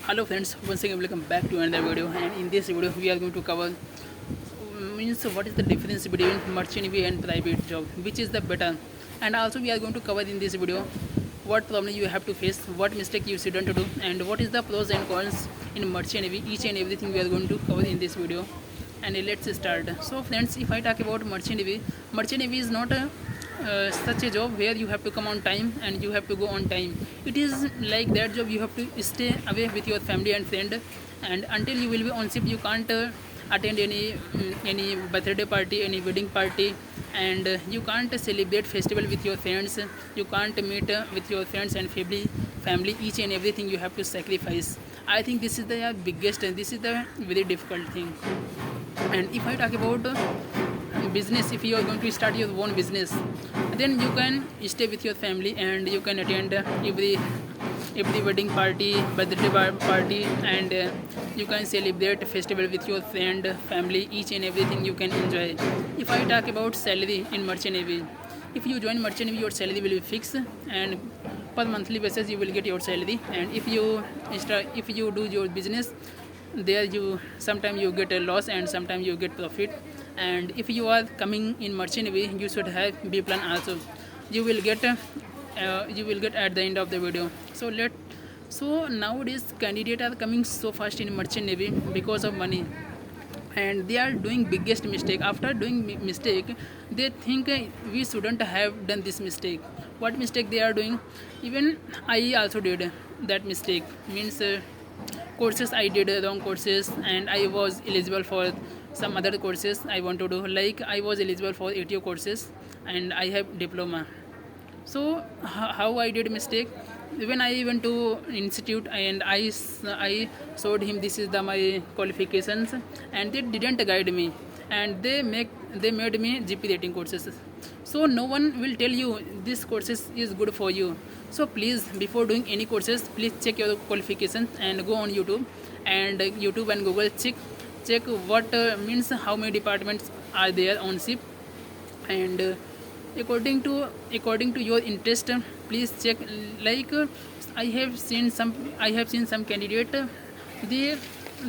Hello friends, once again welcome back to another video, and in this video we are going to cover means what is the difference between merchant navy and private job, which is the better, and also we are going to cover in this video what problem you have to face, what mistake you shouldn't do, and what is the pros and cons in merchant navy. Each and everything we are going to cover in this video, and let's start. So friends, if I talk about merchant navy is not a such a job where you have to come on time and you have to go on time. It is like that job you have to stay away with your family and friend, and until you will be on ship you can't attend any birthday party, any wedding party, and you can't celebrate festival with your friends. You can't meet with your friends and family. Each and everything you have to sacrifice. I think this is the biggest, and this is the very difficult thing. And if I talk about business, if you are going to start your own business, then you can stay with your family and you can attend every wedding party, birthday party, and you can celebrate festival with your friend, family. Each and everything you can enjoy. If I talk about salary in merchant navy, if you join merchant navy your salary will be fixed, and per monthly basis you will get your salary. And if you do your business, there you sometimes you get a loss and sometimes you get profit. And if you are coming in merchant navy, you should have B plan also. You will get at the end of the video. So nowadays candidates are coming so fast in merchant navy because of money, and they are doing biggest mistake. After doing mistake, they think we shouldn't have done this mistake. What mistake they are doing? Even I also did that mistake. Means courses I did wrong courses, and I was eligible for some other courses I want to do. Like I was eligible for ATO courses and I have diploma. So how I did mistake? When I went to institute and I showed him this is my qualifications, and they didn't guide me, and they made me GP rating courses. So no one will tell you this courses is good for you. So please, before doing any courses, please check your qualifications and go on YouTube and Google, check what means how many departments are there on SIP, and according to your interest, please check. Like I have seen some candidate, they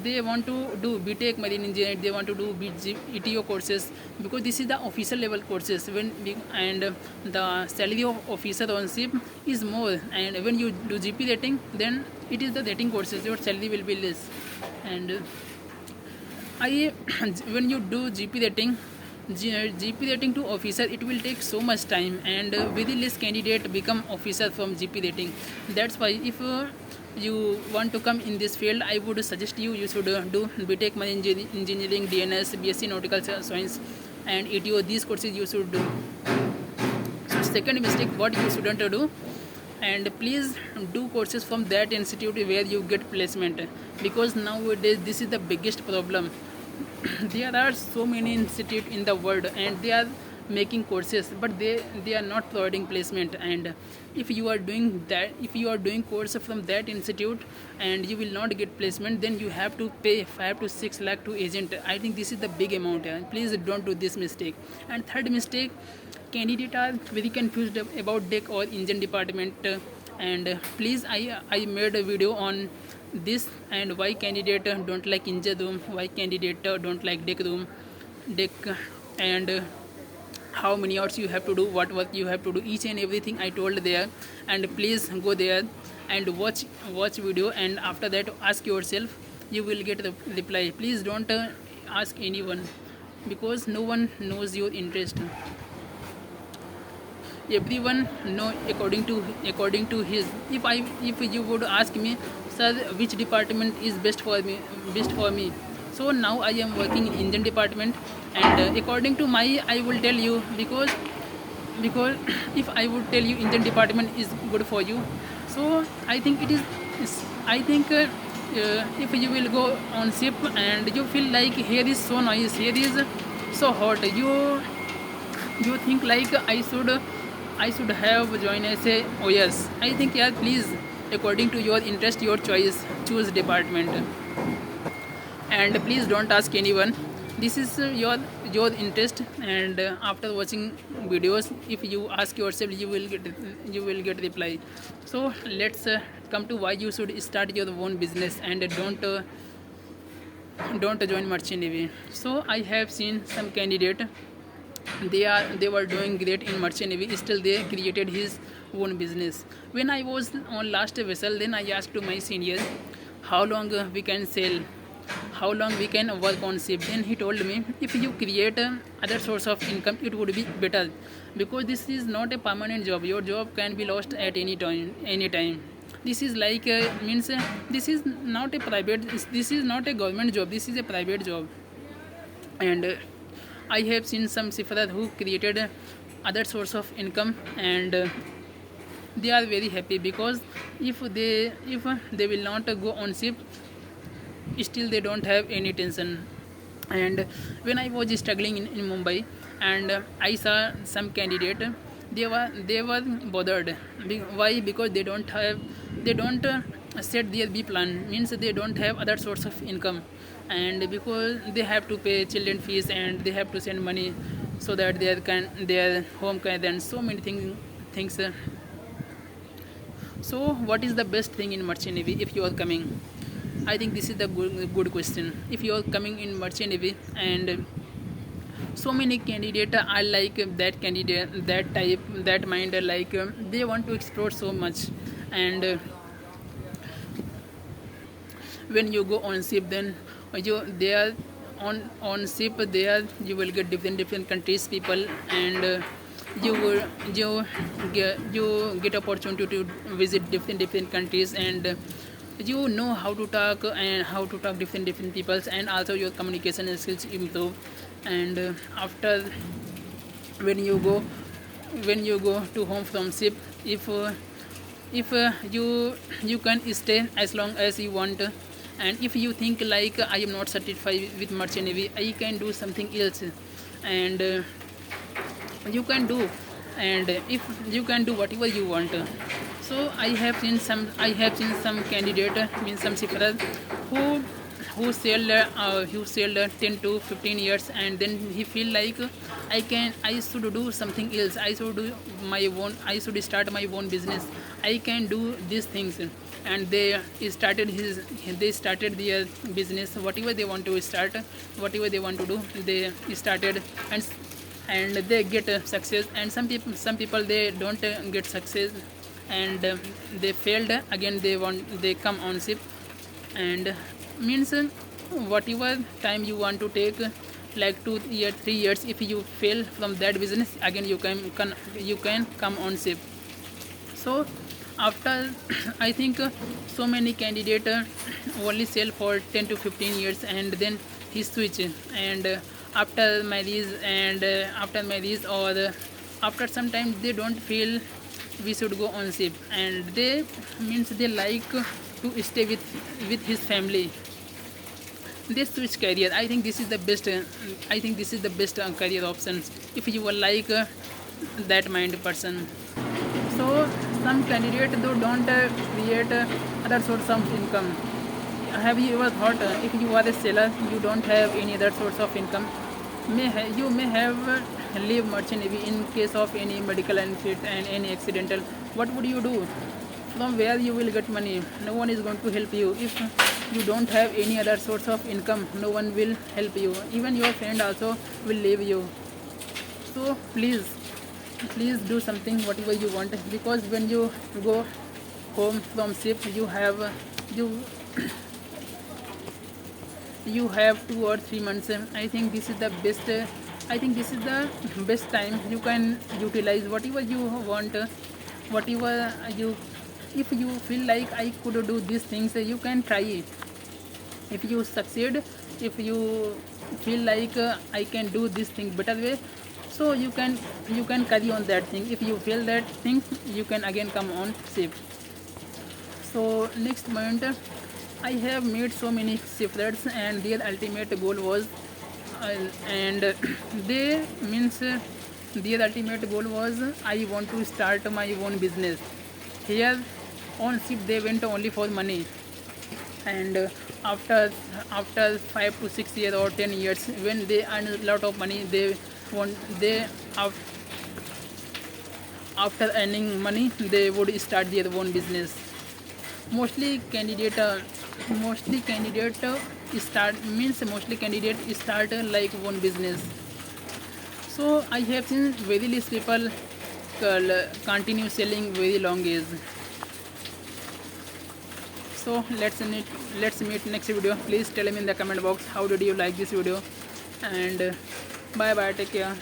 they want to do BTech marine engineering, they want to do ETO courses, because this is the officer level courses. And the salary of officer on ship is more, and when you do GP rating, then it is the rating courses, your salary will be less. And I when you do GP rating to officer, it will take so much time, and very less candidate become officer from GP rating. That's why if you want to come in this field, I would suggest you should do BTech marine engineering, DNS, BSc nautical science, and ETO. These courses you should do. So second mistake, what you shouldn't do, and please do courses from that institute where you get placement, because nowadays this is the biggest problem. There are so many institutes in the world and they are making courses, but they are not providing placement. And if you are doing course from that institute and you will not get placement, then you have to pay 5 to 6 lakh to agent. I think this is the big amount. Please don't do this mistake. And third mistake, candidates are very confused about deck or engine department. And please, I made a video on this, and why candidate don't like engine room, why candidate don't like deck, and how many hours you have to do, what work you have to do. Each and everything I told there, and please go there and watch video, and after that ask yourself, you will get the reply. Please don't ask anyone, because no one knows your interest. Everyone know according to his. If you would ask me, sir, which department is best for me, so now I am working in engine department, and according to my, I will tell you, because if I would tell you engine department is good for you, so I think it I think if you will go on ship and you feel like here is so nice, here is so hot, you think like I should have joined as a OS. I think, yeah, please, according to your interest, your choice, choose department, and please don't ask anyone. This is your interest, and after watching videos, if you ask yourself, you will get reply. So let's come to why you should start your own business and don't join merchant navy. So I have seen some candidate, they were doing great in merchant navy, still they created his own business. When I was on last vessel, then I asked to my senior how long we can sail, how long we can work on ship. Then he told me if you create other source of income it would be better, because this is not a permanent job, your job can be lost at any time. This is like means this is not a private, this is not a government job, this is a private job. And I have seen some seafarers who created other source of income, and they are very happy, because if they will not go on ship, still they don't have any tension. And when I was struggling in Mumbai, and I saw some candidate, they were bothered. Why? Because they don't set their B plan, means they don't have other source of income, and because they have to pay children fees and they have to send money so that their home can, and so many things. So what is the best thing in merchant navy if you are coming? I think this is the good question. If you are coming in merchant navy, and so many candidate are like that candidate, that type, that mind, like they want to explore so much. And when you go on ship, then you they are on ship there, you will get different countries people, and you get opportunity to visit different countries, and you know how to talk, and how to talk different peoples, and also your communication skills improve. And after, when you go to home from ship, if you can stay as long as you want. And if you think like I am not satisfied with merchant navy, I can do something else, and you can do, and if you can do whatever you want. So I have seen some candidate, means some seafarers, who sailed 10 to 15 years, and then he feel like I should do something else, I should start my own business, I can do these things. And they started their business, whatever they want to start, whatever they want to do, they started. And they get success. And some people they don't get success, and they failed again, they come on ship. And means whatever time you want to take, like 2 years 3 years, if you fail from that business, again you can come on ship. So after I think so many candidate only sell for 10 to 15 years, and then he switch. And after marriage or after some time, they don't feel we should go on ship, and they means they like to stay with his family, they switch career. I think this is the best career options if you are like that mind person. So some candidate though don't create other source of income. Have you ever thought, if you are a seller, you don't have any other source of income, you may have leave merchant navy in case of any medical benefit and any accidental, what would you do? From where you will get money? No one is going to help you. If you don't have any other source of income, no one will help you, even your friend also will leave you. So please do something whatever you want, because when you go home from ship, you have 2 or 3 months. I think this is the best time you can utilize whatever you want, whatever you if you feel like I could do these things, you can try it. If you succeed, if you feel like I can do this thing better way, so you can carry on that thing. If you feel that thing, you can again come on ship. So next point, I have met so many seafarers, and their ultimate goal was and they means their ultimate goal was, I want to start my own business. Here on ship they went only for money, and after 5 to 6 years or 10 years, when they earn a lot of money, after earning money, they would start their own business. Mostly candidate mostly candidate start like one business. So I have seen very less people continue selling very long age. So let's meet next video. Please tell me in the comment box how did you like this video, and bye bye, take care.